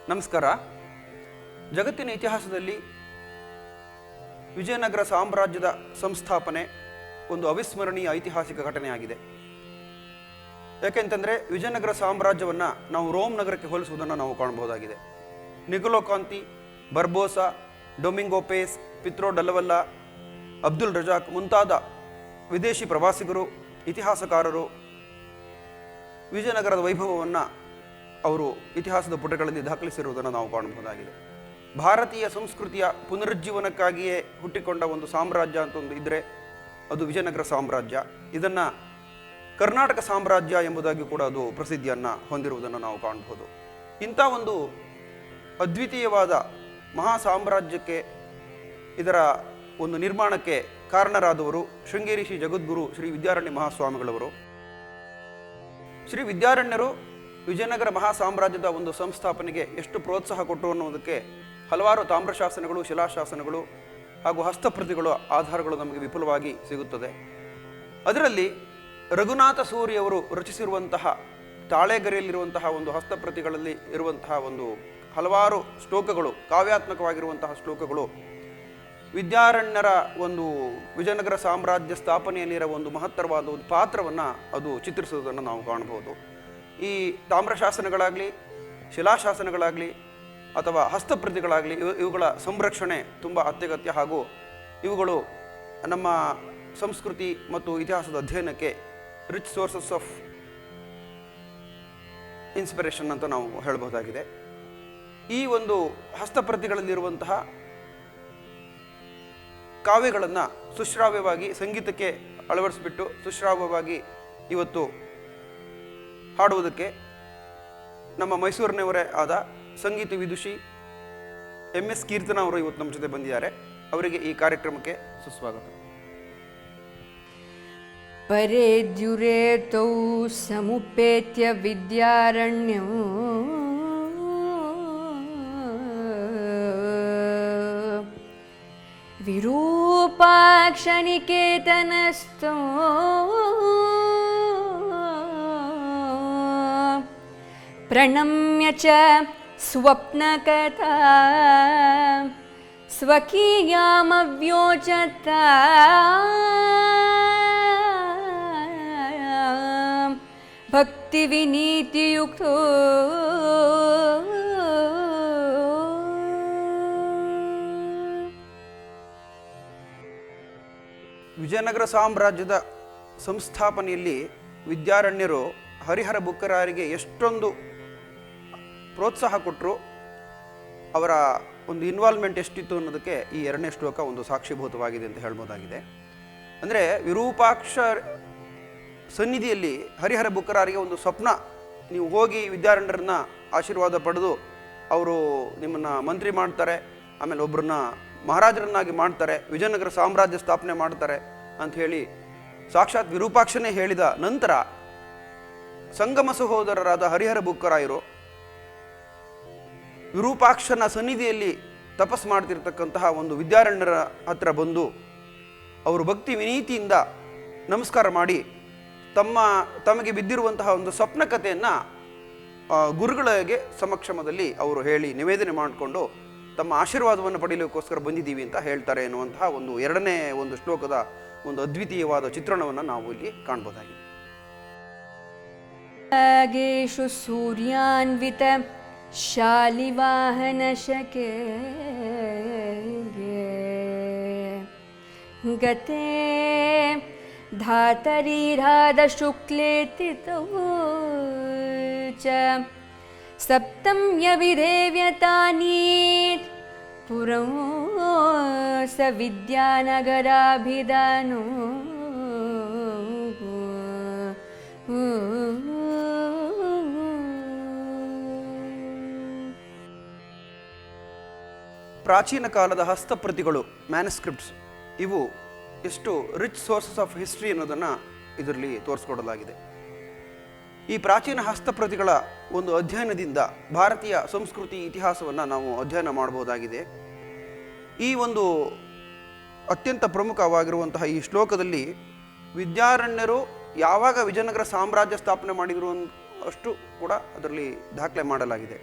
ನಮಸ್ಕಾರ. ಜಗತ್ತಿನ ಇತಿಹಾಸದಲ್ಲಿ ವಿಜಯನಗರ ಸಾಮ್ರಾಜ್ಯದ ಸಂಸ್ಥಾಪನೆ ಒಂದು ಅವಿಸ್ಮರಣೀಯ ಐತಿಹಾಸಿಕ ಘಟನೆಯಾಗಿದೆ. ಯಾಕೆಂತಂದರೆ ವಿಜಯನಗರ ಸಾಮ್ರಾಜ್ಯವನ್ನು ನಾವು ರೋಮ್ ನಗರಕ್ಕೆ ಹೋಲಿಸುವುದನ್ನು ನಾವು ಕಾಣಬಹುದಾಗಿದೆ. ನಿಕೊಲೋ ಕಾಂತಿ, ಬರ್ಬೋಸಾ, ಡೊಮಿಂಗೋ ಪೇಸ್, ಪಿತ್ರೋ ಡಲವಲ್ಲ, ಅಬ್ದುಲ್ ರಜಾಕ್ ಮುಂತಾದ ವಿದೇಶಿ ಪ್ರವಾಸಿಗರು, ಇತಿಹಾಸಕಾರರು ವಿಜಯನಗರದ ವೈಭವವನ್ನು ಅವರು ಇತಿಹಾಸದ ಪುಟಗಳಲ್ಲಿ ದಾಖಲಿಸಿರುವುದನ್ನು ನಾವು ಕಾಣಬಹುದಾಗಿದೆ. ಭಾರತೀಯ ಸಂಸ್ಕೃತಿಯ ಪುನರುಜ್ಜೀವನಕ್ಕಾಗಿಯೇ ಹುಟ್ಟಿಕೊಂಡ ಒಂದು ಸಾಮ್ರಾಜ್ಯ ಅಂತ ಒಂದು ಇದ್ದರೆ ಅದು ವಿಜಯನಗರ ಸಾಮ್ರಾಜ್ಯ. ಇದನ್ನು ಕರ್ನಾಟಕ ಸಾಮ್ರಾಜ್ಯ ಎಂಬುದಾಗಿ ಕೂಡ ಅದು ಪ್ರಸಿದ್ಧಿಯನ್ನು ಹೊಂದಿರುವುದನ್ನು ನಾವು ಕಾಣಬಹುದು. ಇಂಥ ಒಂದು ಅದ್ವಿತೀಯವಾದ ಮಹಾ ಸಾಮ್ರಾಜ್ಯಕ್ಕೆ, ಇದರ ಒಂದು ನಿರ್ಮಾಣಕ್ಕೆ ಕಾರಣರಾದವರು ಶೃಂಗೇರಿ ಶ್ರೀ ಜಗದ್ಗುರು ಶ್ರೀ ವಿದ್ಯಾರಣ್ಯ ಮಹಾಸ್ವಾಮಿಗಳವರು. ಶ್ರೀ ವಿದ್ಯಾರಣ್ಯರು ವಿಜಯನಗರ ಮಹಾ ಸಾಮ್ರಾಜ್ಯದ ಒಂದು ಸಂಸ್ಥಾಪನೆಗೆ ಎಷ್ಟು ಪ್ರೋತ್ಸಾಹ ಕೊಟ್ಟರು ಅನ್ನೋದಕ್ಕೆ ಹಲವಾರು ತಾಮ್ರಶಾಸನಗಳು, ಶಿಲಾಶಾಸನಗಳು ಹಾಗೂ ಹಸ್ತಪ್ರತಿಗಳು ಆಧಾರಗಳು ನಮಗೆ ವಿಪುಲವಾಗಿ ಸಿಗುತ್ತದೆ. ಅದರಲ್ಲಿ ರಘುನಾಥ ಸೂರಿಯವರು ರಚಿಸಿರುವಂತಹ ತಾಳೆಗರಿಯಲ್ಲಿರುವಂತಹ ಒಂದು ಹಸ್ತಪ್ರತಿಗಳಲ್ಲಿ ಇರುವಂತಹ ಒಂದು ಹಲವಾರು ಶ್ಲೋಕಗಳು, ಕಾವ್ಯಾತ್ಮಕವಾಗಿರುವಂತಹ ಶ್ಲೋಕಗಳು ವಿದ್ಯಾರಣ್ಯರ ಒಂದು ವಿಜಯನಗರ ಸಾಮ್ರಾಜ್ಯ ಸ್ಥಾಪನೆಯಲ್ಲಿರುವ ಒಂದು ಮಹತ್ತರವಾದ ಒಂದು ಪಾತ್ರವನ್ನು ಅದು ಚಿತ್ರಿಸುವುದನ್ನು ನಾವು ಕಾಣಬಹುದು. ಈ ತಾಮ್ರಶಾಸನಗಳಾಗಲಿ, ಶಿಲಾಶಾಸನಗಳಾಗಲಿ ಅಥವಾ ಹಸ್ತಪ್ರತಿಗಳಾಗಲಿ ಇವುಗಳ ಸಂರಕ್ಷಣೆ ತುಂಬ ಅತ್ಯಗತ್ಯ. ಹಾಗೂ ಇವುಗಳು ನಮ್ಮ ಸಂಸ್ಕೃತಿ ಮತ್ತು ಇತಿಹಾಸದ ಅಧ್ಯಯನಕ್ಕೆ ರಿಚ್ ಸೋರ್ಸಸ್ ಆಫ್ ಇನ್ಸ್ಪಿರೇಷನ್ ಅಂತ ನಾವು ಹೇಳಬಹುದಾಗಿದೆ. ಈ ಒಂದು ಹಸ್ತಪ್ರತಿಗಳಲ್ಲಿರುವಂತಹ ಕಾವ್ಯಗಳನ್ನು ಸುಶ್ರಾವ್ಯವಾಗಿ ಸಂಗೀತಕ್ಕೆ ಅಳವಡಿಸಿಬಿಟ್ಟು ಸುಶ್ರಾವ್ಯವಾಗಿ ಇವತ್ತು ಹಾಡುವುದಕ್ಕೆ ನಮ್ಮ ಮೈಸೂರಿನವರೇ ಆದ ಸಂಗೀತ ವಿದುಷಿ MS ಕೀರ್ತನ ಅವರು ಇವತ್ತು ನಮ್ಮ ಜೊತೆ ಬಂದಿದ್ದಾರೆ. ಅವರಿಗೆ ಈ ಕಾರ್ಯಕ್ರಮಕ್ಕೆ ಸುಸ್ವಾಗತ. ಪರೇದ್ಯುರೇತೌ ಸಮುಪೇತ್ಯ ವಿದ್ಯಾರಣ್ಯಂ ವಿರೂಪಾಕ್ಷನಿಕೇತನಸ್ಥೋ ಪ್ರಣಮ್ಯ ಚ ಸ್ವಪ್ನಕಥಾ ಸ್ವಕೀಯಾಮವ್ಯೋಚತ ಭಕ್ತಿವಿನೀತಿಯುಕ್ತೋ ವಿಜಯನಗರ ಸಾಮ್ರಾಜ್ಯದ ಸಂಸ್ಥಾಪನೆಯಲ್ಲಿ ವಿದ್ಯಾರಣ್ಯರು ಹರಿಹರ ಬುಕ್ಕರಾಯರಿಗೆ ಎಷ್ಟೊಂದು ಪ್ರೋತ್ಸಾಹ ಕೊಟ್ಟರು, ಅವರ ಒಂದು ಇನ್ವಾಲ್ವ್ಮೆಂಟ್ ಎಷ್ಟಿತ್ತು ಅನ್ನೋದಕ್ಕೆ ಈ ಎರಡನೇ ಶ್ಲೋಕ ಒಂದು ಸಾಕ್ಷೀಭೂತವಾಗಿದೆ ಅಂತ ಹೇಳ್ಬೋದಾಗಿದೆ. ಅಂದರೆ ವಿರೂಪಾಕ್ಷ ಸನ್ನಿಧಿಯಲ್ಲಿ ಹರಿಹರ ಬುಕ್ಕರಾಯರಿಗೆ ಒಂದು ಸ್ವಪ್ನ, ನೀವು ಹೋಗಿ ವಿದ್ಯಾರಣ್ಯರನ್ನ ಆಶೀರ್ವಾದ ಪಡೆದು ಅವರು ನಿಮ್ಮನ್ನು ಮಂತ್ರಿ ಮಾಡ್ತಾರೆ, ಆಮೇಲೆ ಒಬ್ಬರನ್ನ ಮಹಾರಾಜರನ್ನಾಗಿ ಮಾಡ್ತಾರೆ, ವಿಜಯನಗರ ಸಾಮ್ರಾಜ್ಯ ಸ್ಥಾಪನೆ ಮಾಡ್ತಾರೆ ಅಂಥೇಳಿ ಸಾಕ್ಷಾತ್ ವಿರೂಪಾಕ್ಷನೇ ಹೇಳಿದ ನಂತರ ಸಂಗಮ ಸಹೋದರರಾದ ಹರಿಹರ ಬುಕ್ಕರಾಯರು ವಿರೂಪಾಕ್ಷನ ಸನ್ನಿಧಿಯಲ್ಲಿ ತಪಸ್ ಮಾಡ್ತಿರ್ತಕ್ಕಂತಹ ಒಂದು ವಿದ್ಯಾರಣ್ಯರ ಹತ್ರ ಬಂದು ಅವರು ಭಕ್ತಿ ವಿನೀತಿಯಿಂದ ನಮಸ್ಕಾರ ಮಾಡಿ ತಮಗೆ ಬಿದ್ದಿರುವಂತಹ ಒಂದು ಸ್ವಪ್ನ ಕಥೆಯನ್ನು ಗುರುಗಳಿಗೆ ಸಮಕ್ಷಮದಲ್ಲಿ ಅವರು ಹೇಳಿ ನಿವೇದನೆ ಮಾಡಿಕೊಂಡು ತಮ್ಮ ಆಶೀರ್ವಾದವನ್ನು ಪಡೆಯಲಿಕ್ಕೋಸ್ಕರ ಬಂದಿದ್ದೀವಿ ಅಂತ ಹೇಳ್ತಾರೆ ಎನ್ನುವಂತಹ ಒಂದು ಎರಡನೇ ಒಂದು ಶ್ಲೋಕದ ಒಂದು ಅದ್ವಿತೀಯವಾದ ಚಿತ್ರಣವನ್ನು ನಾವು ಇಲ್ಲಿ ಕಾಣಬಹುದಾಗಿದೆ. ಆಗೇಶು ಸೂರ್ಯಾನ್ವಿತ ಶಾಲಿವಾಹನ ಶಕೆ ಗತೆ ಧಾತರೀರಾಧ ಶುಕ್ಲೇತಿತೌ ಚ ಸಪ್ತಮ್ಯ ವಿಧೇವ್ಯತಾನೀತ್ ಪುರಂ ಸ ವಿದ್ಯಾನಗರಾಭಿಧಾನೋ ಪ್ರಾಚೀನ ಕಾಲದ ಹಸ್ತಪ್ರತಿಗಳು, ಮ್ಯಾನುಸ್ಕ್ರಿಪ್ಟ್ಸ್, ಇವು ಎಷ್ಟು ರಿಚ್ ಸೋರ್ಸಸ್ ಆಫ್ ಹಿಸ್ಟ್ರಿ ಅನ್ನೋದನ್ನು ಇದರಲ್ಲಿ ತೋರಿಸ್ಕೊಡಲಾಗಿದೆ. ಈ ಪ್ರಾಚೀನ ಹಸ್ತಪ್ರತಿಗಳ ಒಂದು ಅಧ್ಯಯನದಿಂದ ಭಾರತೀಯ ಸಂಸ್ಕೃತಿ ಇತಿಹಾಸವನ್ನು ನಾವು ಅಧ್ಯಯನ ಮಾಡಬಹುದಾಗಿದೆ. ಈ ಒಂದು ಅತ್ಯಂತ ಪ್ರಮುಖವಾಗಿರುವಂತಹ ಈ ಶ್ಲೋಕದಲ್ಲಿ ವಿದ್ಯಾರಣ್ಯರು ಯಾವಾಗ ವಿಜಯನಗರ ಸಾಮ್ರಾಜ್ಯ ಸ್ಥಾಪನೆ ಮಾಡಿದರು ಅಷ್ಟು ಕೂಡ ಅದರಲ್ಲಿ ದಾಖಲೆ ಮಾಡಲಾಗಿದೆ.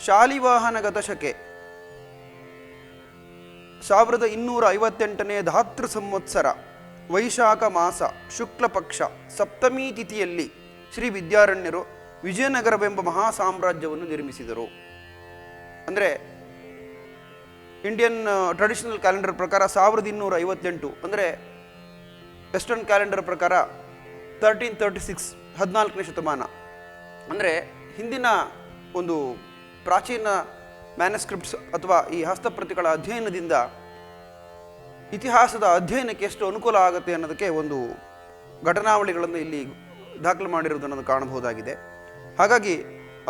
ಶಾಲಿವಾಹನ ಗತಶಕೆ 1258ನೇ ಧಾತೃ ಸಂವತ್ಸರ ವೈಶಾಖ ಮಾಸ ಶುಕ್ಲ ಪಕ್ಷ ಸಪ್ತಮಿ ತಿಥಿಯಲ್ಲಿ ಶ್ರೀ ವಿದ್ಯಾರಣ್ಯರು ವಿಜಯನಗರವೆಂಬ ಮಹಾ ಸಾಮ್ರಾಜ್ಯವನ್ನು ನಿರ್ಮಿಸಿದರು. ಅಂದರೆ ಇಂಡಿಯನ್ ಟ್ರೆಡಿಷನಲ್ ಕ್ಯಾಲೆಂಡರ್ ಪ್ರಕಾರ 1258, ಅಂದರೆ ವೆಸ್ಟರ್ನ್ ಕ್ಯಾಲೆಂಡರ್ ಪ್ರಕಾರ 1336, 14ನೇ ಶತಮಾನ. ಅಂದರೆ ಹಿಂದಿನ ಒಂದು ಪ್ರಾಚೀನ ಮ್ಯಾನುಸ್ಕ್ರಿಪ್ಟ್ಸ್ ಅಥವಾ ಈ ಹಸ್ತಪ್ರತಿಗಳ ಅಧ್ಯಯನದಿಂದ ಇತಿಹಾಸದ ಅಧ್ಯಯನಕ್ಕೆ ಎಷ್ಟು ಅನುಕೂಲ ಆಗುತ್ತೆ ಅನ್ನೋದಕ್ಕೆ ಒಂದು ಘಟನಾವಳಿಗಳನ್ನು ಇಲ್ಲಿ ದಾಖಲು ಮಾಡಿರುವುದನ್ನು ಕಾಣಬಹುದಾಗಿದೆ. ಹಾಗಾಗಿ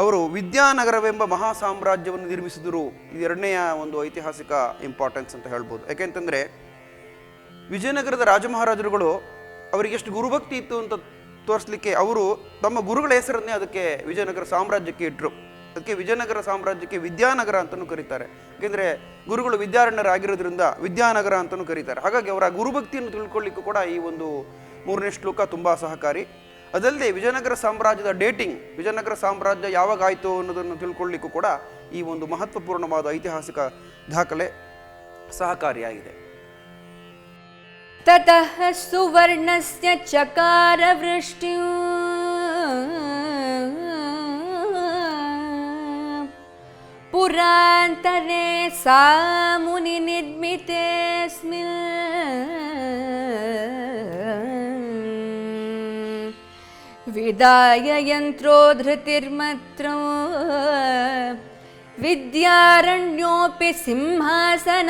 ಅವರು ವಿದ್ಯಾನಗರವೆಂಬ ಮಹಾ ಸಾಮ್ರಾಜ್ಯವನ್ನು ನಿರ್ಮಿಸಿದರು. ಇದು ಎರಡನೆಯ ಒಂದು ಐತಿಹಾಸಿಕ ಇಂಪಾರ್ಟೆನ್ಸ್ ಅಂತ ಹೇಳ್ಬೋದು. ಯಾಕೆಂತಂದರೆ ವಿಜಯನಗರದ ರಾಜಮಹಾರಾಜರುಗಳು ಅವರಿಗೆ ಎಷ್ಟು ಗುರುಭಕ್ತಿ ಇತ್ತು ಅಂತ ತೋರಿಸಲಿಕ್ಕೆ ಅವರು ತಮ್ಮ ಗುರುಗಳ ಹೆಸರನ್ನೇ ಅದಕ್ಕೆ ವಿಜಯನಗರ ಸಾಮ್ರಾಜ್ಯಕ್ಕೆ ಇಟ್ಟರು. ಅದಕ್ಕೆ ವಿಜಯನಗರ ಸಾಮ್ರಾಜ್ಯಕ್ಕೆ ವಿದ್ಯಾನಗರ ಅಂತಲೂ ಕರೀತಾರೆ. ಏಕೆಂದರೆ ಗುರುಗಳು ವಿದ್ಯಾರಣ್ಯರಾಗಿರೋದ್ರಿಂದ ವಿದ್ಯಾನಗರ ಅಂತಲೂ ಕರೀತಾರೆ. ಹಾಗಾಗಿ ಅವರ ಗುರುಭಕ್ತಿಯನ್ನು ತಿಳ್ಕೊಳ್ಳಿಕ್ಕೂ ಕೂಡ ಈ ಒಂದು 3ನೇ ಶ್ಲೋಕ ತುಂಬ ಸಹಕಾರಿ. ಅದಲ್ಲದೆ ವಿಜಯನಗರ ಸಾಮ್ರಾಜ್ಯದ ಡೇಟಿಂಗ್, ವಿಜಯನಗರ ಸಾಮ್ರಾಜ್ಯ ಯಾವಾಗ ಆಯಿತು ಅನ್ನೋದನ್ನು ತಿಳ್ಕೊಳ್ಳಿಕ್ಕೂ ಕೂಡ ಈ ಒಂದು ಮಹತ್ವಪೂರ್ಣವಾದ ಐತಿಹಾಸಿಕ ದಾಖಲೆ ಸಹಕಾರಿಯಾಗಿದೆ. ತತಃ ಸುವರ್ಣಸ್ಯ ಚಕಾರ ವೃಷ್ಟಿಂ ಪುರಾಂತರೆ ಸಾ ಮುನಿ ನಿರ್ಮಿತೇಸ್ಮಿನ್ ವಿದಾಯ ಯಂತ್ರೋಧೃತಿರ್ಮತ್ರಂ ವಿದ್ಯಾರಣ್ಯೋಪಿ ಸಿಂಹಾಸನಮಾತತಾನ.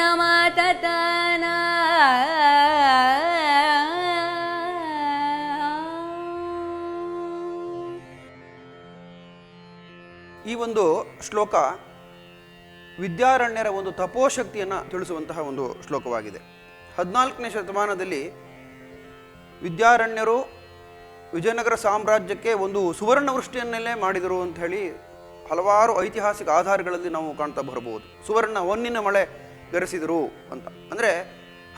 ಈ ಒಂದು ಶ್ಲೋಕ ವಿದ್ಯಾರಣ್ಯರ ಒಂದು ತಪೋಶಕ್ತಿಯನ್ನು ತಿಳಿಸುವಂತಹ ಒಂದು ಶ್ಲೋಕವಾಗಿದೆ. 14ನೇ ಶತಮಾನದಲ್ಲಿ ವಿದ್ಯಾರಣ್ಯರು ವಿಜಯನಗರ ಸಾಮ್ರಾಜ್ಯಕ್ಕೆ ಒಂದು ಸುವರ್ಣ ವೃಷ್ಟಿಯನ್ನೆಲ್ಲೇ ಮಾಡಿದರು ಅಂತ ಹೇಳಿ ಹಲವಾರು ಐತಿಹಾಸಿಕ ಆಧಾರಗಳಲ್ಲಿ ನಾವು ಕಾಣ್ತಾ ಬರಬಹುದು. ಸುವರ್ಣ ಹೊನ್ನಿನ ಮಳೆ ಗರಿಸಿದರು ಅಂತ. ಅಂದರೆ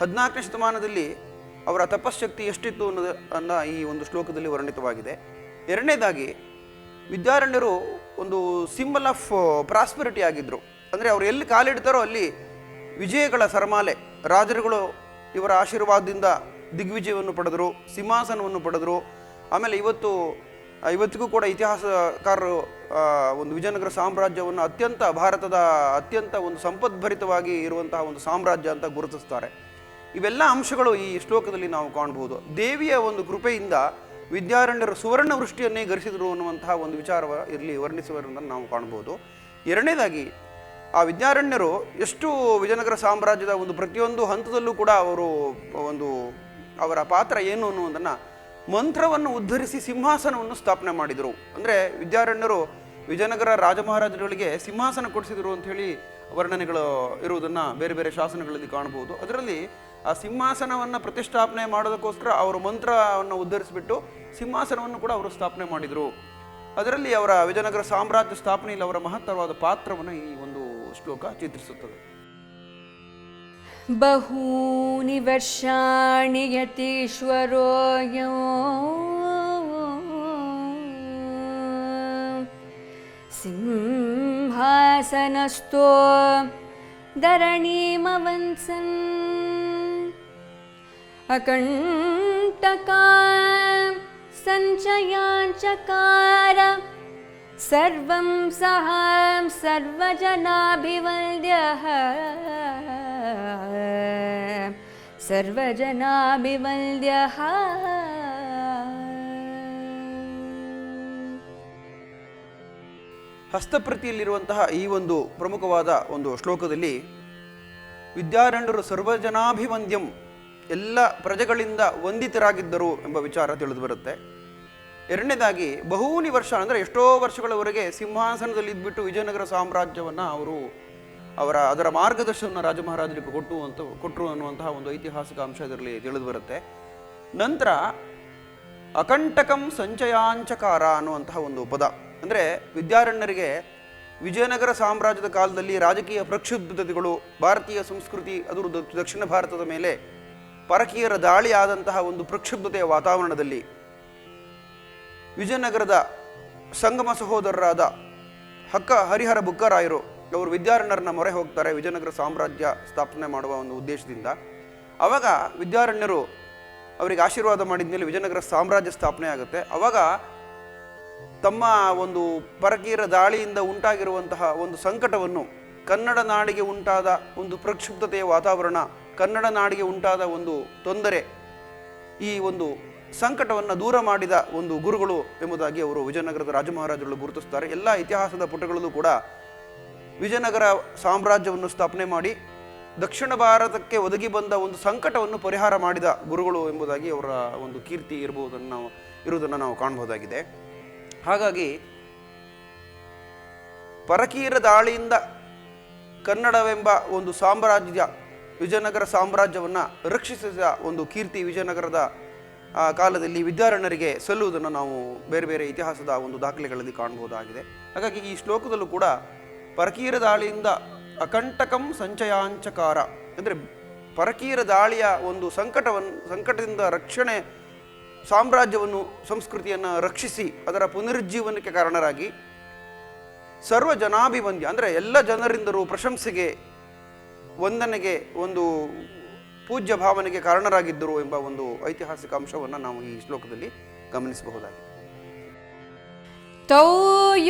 14ನೇ ಶತಮಾನದಲ್ಲಿ ಅವರ ತಪಶಕ್ತಿ ಎಷ್ಟಿತ್ತು ಅನ್ನೋ ಈ ಒಂದು ಶ್ಲೋಕದಲ್ಲಿ ವರ್ಣಿತವಾಗಿದೆ. ಎರಡನೇದಾಗಿ ವಿದ್ಯಾರಣ್ಯರು ಒಂದು ಸಿಂಬಲ್ ಆಫ್ ಪ್ರಾಸ್ಪರಿಟಿ ಆಗಿದ್ದರು. ಅಂದರೆ ಅವರು ಎಲ್ಲಿ ಕಾಲಿಡ್ತಾರೋ ಅಲ್ಲಿ ವಿಜಯಗಳ ಸರಮಾಲೆ. ರಾಜರುಗಳು ಇವರ ಆಶೀರ್ವಾದದಿಂದ ದಿಗ್ವಿಜಯವನ್ನು ಪಡೆದರು, ಸಿಂಹಾಸನವನ್ನು ಪಡೆದರು. ಆಮೇಲೆ ಇವತ್ತಿಗೂ ಕೂಡ ಇತಿಹಾಸಕಾರರು ಒಂದು ವಿಜಯನಗರ ಸಾಮ್ರಾಜ್ಯವನ್ನು ಭಾರತದ ಅತ್ಯಂತ ಒಂದು ಸಂಪದ್ಭರಿತವಾಗಿ ಇರುವಂತಹ ಒಂದು ಸಾಮ್ರಾಜ್ಯ ಅಂತ ಗುರುತಿಸ್ತಾರೆ. ಇವೆಲ್ಲ ಅಂಶಗಳು ಈ ಶ್ಲೋಕದಲ್ಲಿ ನಾವು ಕಾಣಬಹುದು. ದೇವಿಯ ಒಂದು ಕೃಪೆಯಿಂದ ವಿದ್ಯಾರಣ್ಯರು ಸುವರ್ಣ ವೃಷ್ಟಿಯನ್ನೇ ಗರಿಸಿದರು ಅನ್ನುವಂತಹ ಒಂದು ವಿಚಾರ ಇಲ್ಲಿ ವರ್ಣಿಸುವುದನ್ನು ನಾವು ಕಾಣಬಹುದು. ಎರಡನೇದಾಗಿ ಆ ವಿದ್ಯಾರಣ್ಯರು ಎಷ್ಟು ವಿಜಯನಗರ ಸಾಮ್ರಾಜ್ಯದ ಒಂದು ಪ್ರತಿಯೊಂದು ಹಂತದಲ್ಲೂ ಕೂಡ ಅವರ ಪಾತ್ರ ಏನು ಅನ್ನುವುದನ್ನು ಮಂತ್ರವನ್ನು ಉದ್ಧರಿಸಿ ಸಿಂಹಾಸನವನ್ನು ಸ್ಥಾಪನೆ ಮಾಡಿದರು. ಅಂದರೆ ವಿದ್ಯಾರಣ್ಯರು ವಿಜಯನಗರ ರಾಜಮಹಾರಾಜರುಗಳಿಗೆ ಸಿಂಹಾಸನ ಕೊಡಿಸಿದರು ಅಂಥೇಳಿ ವರ್ಣನೆಗಳು ಇರುವುದನ್ನು ಬೇರೆ ಬೇರೆ ಶಾಸನಗಳಲ್ಲಿ ಕಾಣಬಹುದು. ಅದರಲ್ಲಿ ಆ ಸಿಂಹಾಸನವನ್ನು ಪ್ರತಿಷ್ಠಾಪನೆ ಮಾಡೋದಕ್ಕೋಸ್ಕರ ಅವರು ಮಂತ್ರವನ್ನು ಉದ್ಧರಿಸಿಬಿಟ್ಟು ಸಿಂಹಾಸನವನ್ನು ಕೂಡ ಅವರು ಸ್ಥಾಪನೆ ಮಾಡಿದರು. ಅದರಲ್ಲಿ ಅವರ ವಿಜಯನಗರ ಸಾಮ್ರಾಜ್ಯ ಸ್ಥಾಪನೆಯಲ್ಲಿ ಅವರ ಮಹತ್ತರವಾದ ಪಾತ್ರವನ್ನು ಈ ಒಂದು ಶ್ಲೋಕ ಚಿತ್ರಿಸುತ್ತದೆ. ಬಹೂನಿ ವರ್ಷಾಣಿ ಯತೀಶ್ವರೋಯಂ ಸಿಂಹಾಸನಸ್ಥೋ ಧರಣೀಮವಂಸನ್ ಅಕಂಟಕಾ ಸಂಚಯಾಂಚಕಾರ ಸರ್ವಂ ಸಹಾಂ ಸರ್ವಜನಾಭಿವಲ್ದ್ಯಃ ಸರ್ವಜನಾಭಿವಲ್ದ್ಯಃ. ಹಸ್ತಪ್ರತಿಯಲ್ಲಿರುವಂತಹ ಈ ಒಂದು ಪ್ರಮುಖವಾದ ಒಂದು ಶ್ಲೋಕದಲ್ಲಿ ವಿದ್ಯಾರಣ್ಯರು ಸರ್ವಜನಾಭಿವಂದ್ಯಂ, ಎಲ್ಲ ಪ್ರಜೆಗಳಿಂದ ವಂದಿತರಾಗಿದ್ದರು ಎಂಬ ವಿಚಾರ ತಿಳಿದು ಬರುತ್ತೆ. ಎರಡನೇದಾಗಿ ಬಹೂನಿ ವರ್ಷ ಅಂದರೆ ಎಷ್ಟೋ ವರ್ಷಗಳವರೆಗೆ ಸಿಂಹಾಸನದಲ್ಲಿ ಇದ್ಬಿಟ್ಟು ವಿಜಯನಗರ ಸಾಮ್ರಾಜ್ಯವನ್ನು ಅದರ ಮಾರ್ಗದರ್ಶನವನ್ನು ರಾಜಮಹಾರಾಜರಿಗೆ ಕೊಟ್ಟರು ಅನ್ನುವಂತಹ ಒಂದು ಐತಿಹಾಸಿಕ ಅಂಶ ಇದರಲ್ಲಿ ತಿಳಿದು ಬರುತ್ತೆ. ನಂತರ ಅಕಂಟಕಂ ಸಂಚಯಾಂಚಕಾರ ಅನ್ನುವಂತಹ ಒಂದು ಪದ, ಅಂದರೆ ವಿದ್ಯಾರಣ್ಯರಿಗೆ ವಿಜಯನಗರ ಸಾಮ್ರಾಜ್ಯದ ಕಾಲದಲ್ಲಿ ರಾಜಕೀಯ ಪ್ರಕ್ಷುಬ್ಧತೆಗಳು, ಭಾರತೀಯ ಸಂಸ್ಕೃತಿ, ಅದು ದಕ್ಷಿಣ ಭಾರತದ ಮೇಲೆ ಪರಕೀಯರ ದಾಳಿ ಆದಂತಹ ಒಂದು ಪ್ರಕ್ಷುಬ್ಧತೆಯ ವಾತಾವರಣದಲ್ಲಿ ವಿಜಯನಗರದ ಸಂಗಮ ಸಹೋದರರಾದ ಹರಿಹರ ಬುಕ್ಕರಾಯರು ಅವರು ವಿದ್ಯಾರಣ್ಯರನ್ನ ಮೊರೆ ಹೋಗ್ತಾರೆ ವಿಜಯನಗರ ಸಾಮ್ರಾಜ್ಯ ಸ್ಥಾಪನೆ ಮಾಡುವ ಒಂದು ಉದ್ದೇಶದಿಂದ. ಅವಾಗ ವಿದ್ಯಾರಣ್ಯರು ಅವರಿಗೆ ಆಶೀರ್ವಾದ ಮಾಡಿದ ಮೇಲೆ ವಿಜಯನಗರ ಸಾಮ್ರಾಜ್ಯ ಸ್ಥಾಪನೆ ಆಗುತ್ತೆ. ಅವಾಗ ತಮ್ಮ ಒಂದು ಪರಕೀಯರ ದಾಳಿಯಿಂದ ಉಂಟಾಗಿರುವಂತಹ ಒಂದು ಸಂಕಟವನ್ನು, ಕನ್ನಡ ನಾಡಿಗೆ ಉಂಟಾದ ಒಂದು ಪ್ರಕ್ಷುಬ್ಧತೆಯ ವಾತಾವರಣ, ಕನ್ನಡ ನಾಡಿಗೆ ಉಂಟಾದ ಒಂದು ತೊಂದರೆ, ಈ ಒಂದು ಸಂಕಟವನ್ನು ದೂರ ಮಾಡಿದ ಒಂದು ಗುರುಗಳು ಎಂಬುದಾಗಿ ಅವರು ವಿಜಯನಗರದ ರಾಜಮಹಾರಾಜರುಗಳು ಗುರುತಿಸ್ತಾರೆ. ಎಲ್ಲ ಇತಿಹಾಸದ ಪುಟಗಳಲ್ಲೂ ಕೂಡ ವಿಜಯನಗರ ಸಾಮ್ರಾಜ್ಯವನ್ನು ಸ್ಥಾಪನೆ ಮಾಡಿ ದಕ್ಷಿಣ ಭಾರತಕ್ಕೆ ಒದಗಿ ಬಂದ ಒಂದು ಸಂಕಟವನ್ನು ಪರಿಹಾರ ಮಾಡಿದ ಗುರುಗಳು ಎಂಬುದಾಗಿ ಅವರ ಒಂದು ಕೀರ್ತಿ ಇರುವುದನ್ನು ನಾವು ಕಾಣಬಹುದಾಗಿದೆ. ಹಾಗಾಗಿ ಪರಕೀಯರ ದಾಳಿಯಿಂದ ಕನ್ನಡವೆಂಬ ಒಂದು ಸಾಮ್ರಾಜ್ಯ, ವಿಜಯನಗರ ಸಾಮ್ರಾಜ್ಯವನ್ನು ರಕ್ಷಿಸಿದ ಒಂದು ಕೀರ್ತಿ ವಿಜಯನಗರದ ಕಾಲದಲ್ಲಿ ವಿದ್ಯಾರಣ್ಯರಿಗೆ ಸಲ್ಲುವುದನ್ನು ನಾವು ಬೇರೆ ಬೇರೆ ಇತಿಹಾಸದ ಒಂದು ದಾಖಲೆಗಳಲ್ಲಿ ಕಾಣಬಹುದಾಗಿದೆ. ಹಾಗಾಗಿ ಈ ಶ್ಲೋಕದಲ್ಲೂ ಕೂಡ ಪರಕೀಯರ ದಾಳಿಯಿಂದ ಅಕಂಟಕಂ ಸಂಚಯಾಂಚಕಾರ ಅಂದರೆ ಪರಕೀಯರ ದಾಳಿಯ ಒಂದು ಸಂಕಟದಿಂದ ರಕ್ಷಣೆ, ಸಾಮ್ರಾಜ್ಯವನ್ನು, ಸಂಸ್ಕೃತಿಯನ್ನು ರಕ್ಷಿಸಿ ಅದರ ಪುನರುಜ್ಜೀವನಕ್ಕೆ ಕಾರಣರಾಗಿ ಸರ್ವ ಜನಾಭಿವಂದ್ಯ ಅಂದರೆ ಎಲ್ಲ ಜನರಿಂದಲೂ ಪ್ರಶಂಸೆಗೆ, ವಂದನೆಗೆ, ಒಂದು ಪೂಜ್ಯ ಭಾವನೆಗೆ ಕಾರಣರಾಗಿದ್ದರು ಎಂಬ ಒಂದು ಐತಿಹಾಸಿಕ ಅಂಶವನ್ನು ನಾವು ಈ ಶ್ಲೋಕದಲ್ಲಿ ಗಮನಿಸಬಹುದಾಗಿದೆ. ತೌ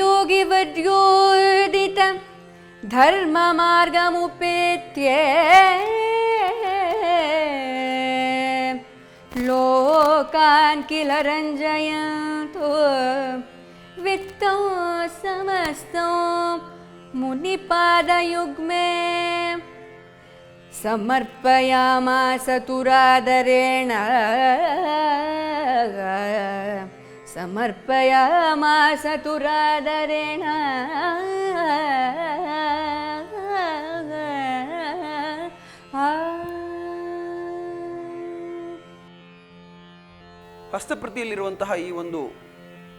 ಯೋಗಿ ವರ್ಯೋದಿತ ಧರ್ಮ ಮಾರ್ಗಮುಪೇತ್ಯ ಲೋಕಾನ್ ಕಿಲ ರಂಜಯಂತು ವಿತ್ತೋ ಸಮಸ್ತೋ ಮುನಿಪಾದಯುಗ್ಮೇ ಸಮರ್ಪಯಾಮಾಸ ತುರಾದರೇಣ ಸಮರ್ಪಯಾಮಾಸ ತುರಾದರೇಣ ಹಸ್ತಪ್ರತಿಯಲ್ಲಿರುವಂತಹ ಈ ಒಂದು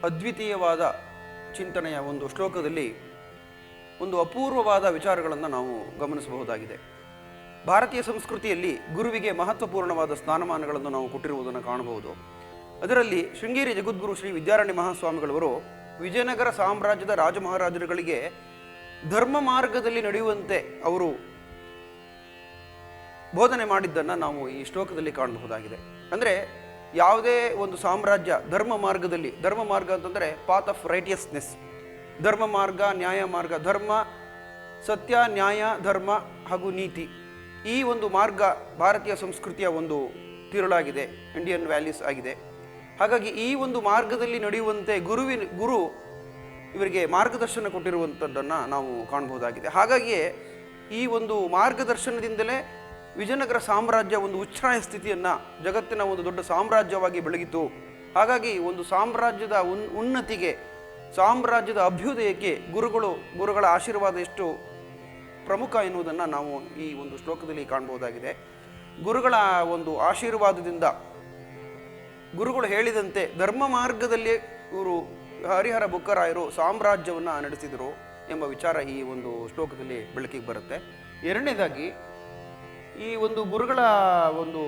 ಅದ್ವಿತೀಯವಾದ ಚಿಂತನೆಯ ಒಂದು ಶ್ಲೋಕದಲ್ಲಿ ಒಂದು ಅಪೂರ್ವವಾದ ವಿಚಾರಗಳನ್ನು ನಾವು ಗಮನಿಸಬಹುದಾಗಿದೆ. ಭಾರತೀಯ ಸಂಸ್ಕೃತಿಯಲ್ಲಿ ಗುರುವಿಗೆ ಮಹತ್ವಪೂರ್ಣವಾದ ಸ್ಥಾನಮಾನಗಳನ್ನು ನಾವು ಕೊಟ್ಟಿರುವುದನ್ನು ಕಾಣಬಹುದು. ಅದರಲ್ಲಿ ಶೃಂಗೇರಿ ಜಗದ್ಗುರು ಶ್ರೀ ವಿದ್ಯಾರಣ್ಯ ಮಹಾಸ್ವಾಮಿಗಳವರು ವಿಜಯನಗರ ಸಾಮ್ರಾಜ್ಯದ ರಾಜಮಹಾರಾಜರುಗಳಿಗೆ ಧರ್ಮ ಮಾರ್ಗದಲ್ಲಿ ನಡೆಯುವಂತೆ ಅವರು ಬೋಧನೆ ಮಾಡಿದ್ದನ್ನು ನಾವು ಈ ಶ್ಲೋಕದಲ್ಲಿ ಕಾಣಬಹುದಾಗಿದೆ. ಅಂದರೆ ಯಾವುದೇ ಒಂದು ಸಾಮ್ರಾಜ್ಯ ಧರ್ಮ ಮಾರ್ಗ ಅಂತಂದರೆ ಪಾತ್ ಆಫ್ ರೈಟಿಯಸ್ನೆಸ್, ಧರ್ಮ ಮಾರ್ಗ, ನ್ಯಾಯ ಮಾರ್ಗ, ಧರ್ಮ, ಸತ್ಯ, ನ್ಯಾಯ, ಧರ್ಮ ಹಾಗೂ ನೀತಿ, ಈ ಒಂದು ಮಾರ್ಗ ಭಾರತೀಯ ಸಂಸ್ಕೃತಿಯ ಒಂದು ತಿರುಳಾಗಿದೆ, ಇಂಡಿಯನ್ ವ್ಯಾಲ್ಯೂಸ್ ಆಗಿದೆ. ಹಾಗಾಗಿ ಈ ಒಂದು ಮಾರ್ಗದಲ್ಲಿ ನಡೆಯುವಂತೆ ಗುರು ಇವರಿಗೆ ಮಾರ್ಗದರ್ಶನ ಕೊಟ್ಟಿರುವಂಥದ್ದನ್ನು ನಾವು ಕಾಣಬಹುದಾಗಿದೆ. ಹಾಗಾಗಿಯೇ ಈ ಒಂದು ಮಾರ್ಗದರ್ಶನದಿಂದಲೇ ವಿಜಯನಗರ ಸಾಮ್ರಾಜ್ಯ ಒಂದು ಉಚ್ಛ್ರಾಯ ಸ್ಥಿತಿಯನ್ನು, ಜಗತ್ತಿನ ಒಂದು ದೊಡ್ಡ ಸಾಮ್ರಾಜ್ಯವಾಗಿ ಬೆಳಗಿತು. ಹಾಗಾಗಿ ಒಂದು ಸಾಮ್ರಾಜ್ಯದ ಉನ್ನತಿಗೆ, ಸಾಮ್ರಾಜ್ಯದ ಅಭ್ಯುದಯಕ್ಕೆ ಗುರುಗಳ ಆಶೀರ್ವಾದ ಎಷ್ಟು ಪ್ರಮುಖ ಎನ್ನುವುದನ್ನು ನಾವು ಈ ಒಂದು ಶ್ಲೋಕದಲ್ಲಿ ಕಾಣಬಹುದಾಗಿದೆ. ಗುರುಗಳ ಒಂದು ಆಶೀರ್ವಾದದಿಂದ, ಗುರುಗಳು ಹೇಳಿದಂತೆ ಧರ್ಮ ಮಾರ್ಗದಲ್ಲಿ ಇವರು ಹರಿಹರ ಬುಕ್ಕರಾಯರು ಸಾಮ್ರಾಜ್ಯವನ್ನು ನಡೆಸಿದರು ಎಂಬ ವಿಚಾರ ಈ ಒಂದು ಶ್ಲೋಕದಲ್ಲಿ ಬೆಳಕಿಗೆ ಬರುತ್ತೆ. ಎರಡನೇದಾಗಿ, ಈ ಒಂದು ಗುರುಗಳ ಒಂದು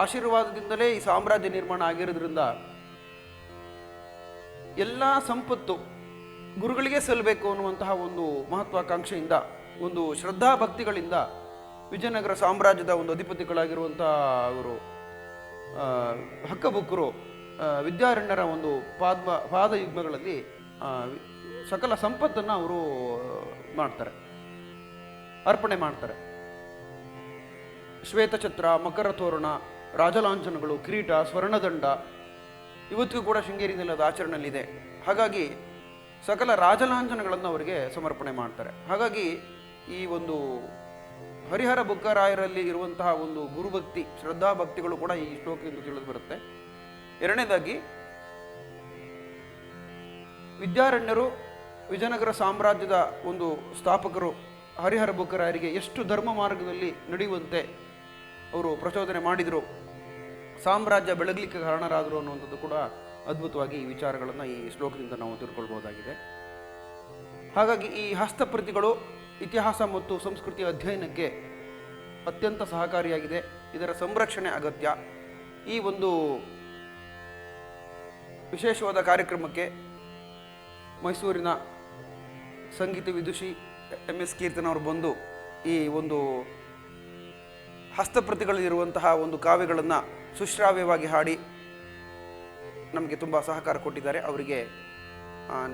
ಆಶೀರ್ವಾದದಿಂದಲೇ ಈ ಸಾಮ್ರಾಜ್ಯ ನಿರ್ಮಾಣ ಆಗಿರೋದ್ರಿಂದ ಎಲ್ಲ ಸಂಪತ್ತು ಗುರುಗಳಿಗೆ ಸಲ್ಲಬೇಕು ಅನ್ನುವಂತಹ ಒಂದು ಮಹತ್ವಾಕಾಂಕ್ಷೆಯಿಂದ, ಒಂದು ಶ್ರದ್ಧಾ ಭಕ್ತಿಗಳಿಂದ ವಿಜಯನಗರ ಸಾಮ್ರಾಜ್ಯದ ಒಂದು ಅಧಿಪತಿಗಳಾಗಿರುವಂಥ ಅವರು ಹಕ್ಕಬುಕ್ಕರು ವಿದ್ಯಾರಣ್ಯರ ಒಂದು ಪಾದಯುಗ್ಮಗಳಲ್ಲಿ ಸಕಲ ಸಂಪತ್ತನ್ನು ಅವರು ಅರ್ಪಣೆ ಮಾಡ್ತಾರೆ. ಶ್ವೇತಛತ್ರ, ಮಕರ ತೋರಣ, ರಾಜಲಾಂಛನಗಳು, ಕಿರೀಟ, ಸ್ವರ್ಣದಂಡ ಇವತ್ತಿಗೂ ಕೂಡ ಶೃಂಗೇರಿಯಲ್ಲಿ ಅದು ಆಚರಣೆಯಲ್ಲಿದೆ. ಹಾಗಾಗಿ ಸಕಲ ರಾಜಲಾಂಛನಗಳನ್ನು ಅವರಿಗೆ ಸಮರ್ಪಣೆ ಮಾಡ್ತಾರೆ. ಹಾಗಾಗಿ ಈ ಒಂದು ಹರಿಹರ ಬುಕ್ಕರಾಯರಲ್ಲಿ ಇರುವಂತಹ ಒಂದು ಗುರುಭಕ್ತಿ, ಶ್ರದ್ಧಾಭಕ್ತಿಗಳು ಕೂಡ ಈ ಶ್ಲೋಕದಿಂದ ತಿಳಿದು ಬರುತ್ತೆ. ಎರಡನೇದಾಗಿ, ವಿದ್ಯಾರಣ್ಯರು ವಿಜಯನಗರ ಸಾಮ್ರಾಜ್ಯದ ಒಂದು ಸ್ಥಾಪಕರು ಹರಿಹರ ಬುಕ್ಕರಾಯರಿಗೆ ಎಷ್ಟು ಧರ್ಮ ಮಾರ್ಗದಲ್ಲಿ ನಡೆಯುವಂತೆ ಅವರು ಪ್ರಚೋದನೆ ಮಾಡಿದರು, ಸಾಮ್ರಾಜ್ಯ ಬೆಳಗಲಿಕ್ಕೆ ಕಾರಣರಾದರು ಅನ್ನುವಂಥದ್ದು ಕೂಡ ಅದ್ಭುತವಾಗಿ ಈ ವಿಚಾರಗಳನ್ನು ಈ ಶ್ಲೋಕದಿಂದ ನಾವು ತಿಳ್ಕೊಳ್ಬಹುದಾಗಿದೆ. ಹಾಗಾಗಿ ಈ ಹಸ್ತಪ್ರತಿಗಳು ಇತಿಹಾಸ ಮತ್ತು ಸಂಸ್ಕೃತಿಯ ಅಧ್ಯಯನಕ್ಕೆ ಅತ್ಯಂತ ಸಹಕಾರಿಯಾಗಿದೆ. ಇದರ ಸಂರಕ್ಷಣೆ ಅಗತ್ಯ. ಈ ಒಂದು ವಿಶೇಷವಾದ ಕಾರ್ಯಕ್ರಮಕ್ಕೆ ಮೈಸೂರಿನ ಸಂಗೀತ ವಿದುಷಿ MS ಕೀರ್ತನ ಅವರು ಬಂದು ಈ ಒಂದು ಹಸ್ತಪ್ರತಿಗಳಲ್ಲಿರುವಂತಹ ಒಂದು ಕಾವ್ಯಗಳನ್ನು ಸುಶ್ರಾವ್ಯವಾಗಿ ಹಾಡಿ ನಮಗೆ ತುಂಬ ಸಹಕಾರ ಕೊಟ್ಟಿದ್ದಾರೆ. ಅವರಿಗೆ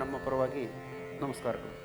ನಮ್ಮ ಪರವಾಗಿ ನಮಸ್ಕಾರಗಳು.